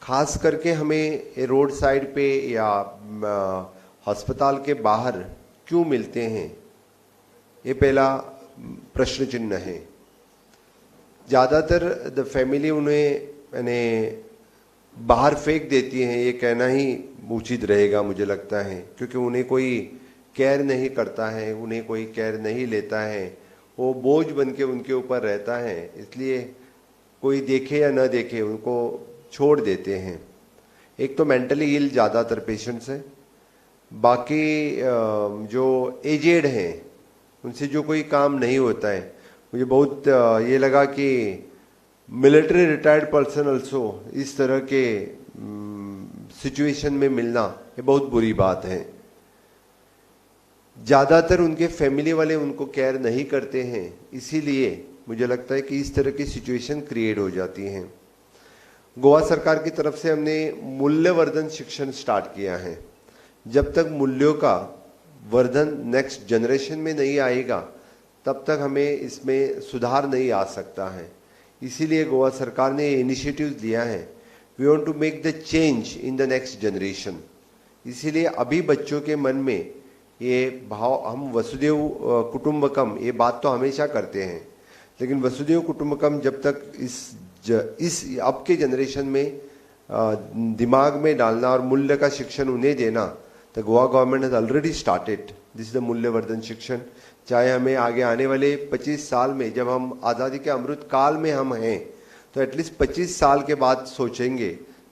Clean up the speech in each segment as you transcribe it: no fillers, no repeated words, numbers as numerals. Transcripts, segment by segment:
खास करके हमें रोड साइड पे या अस्पताल के बाहर क्यों मिलते हैं, ये पहला प्रश्न चिन्ह है। ज़्यादातर द फैमिली उन्हें यानी बाहर फेंक देती हैं, ये कहना ही उचित रहेगा मुझे लगता है, क्योंकि उन्हें कोई केयर नहीं करता है, उन्हें कोई केयर नहीं लेता है, वो बोझ बन के उनके ऊपर रहता है, इसलिए कोई देखे या न देखे उनको छोड़ देते हैं। एक तो मेंटली इल ज़्यादातर पेशेंट्स हैं, बाकी जो एजेड हैं उनसे जो कोई काम नहीं होता है। मुझे बहुत ये लगा कि मिलिट्री रिटायर्ड पर्सन ऑल्सो इस तरह के सिचुएशन में मिलना ये बहुत बुरी बात है। ज़्यादातर उनके फैमिली वाले उनको केयर नहीं करते हैं, इसीलिए मुझे लगता है कि इस तरह की सिचुएशन क्रिएट हो जाती हैं। गोवा सरकार की तरफ से हमने मूल्यवर्धन शिक्षण स्टार्ट किया है। जब तक मूल्यों का वर्धन नेक्स्ट जनरेशन में नहीं आएगा तब तक हमें इसमें सुधार नहीं आ सकता है। इसीलिए गोवा सरकार ने इनिशिएटिव्स लिया है, we want to make the change in the next generation. इसीलिए अभी बच्चों के मन में ये भाव, हम वसुदेव कुटुंबकम ये बात तो हमेशा करते हैं, लेकिन वसुदेव कुटुंबकम जब तक इस अब के जनरेशन में दिमाग में डालना और मूल्य का शिक्षण उन्हें देना, तो Goa government has already started this the मूल्यवर्धन शिक्षण। चाहे हमें आगे आने वाले 25 साल में, जब हम आज़ादी के अमृत काल में हम हैं, तो एटलीस्ट 25 साल के बाद सोचेंगे,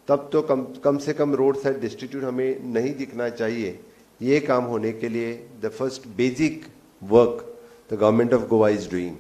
तब तो कम से कम रोड साइड डिस्ट्रीब्यूट हमें नहीं दिखना चाहिए। ये काम होने के लिए the first basic work the government of Goa is doing.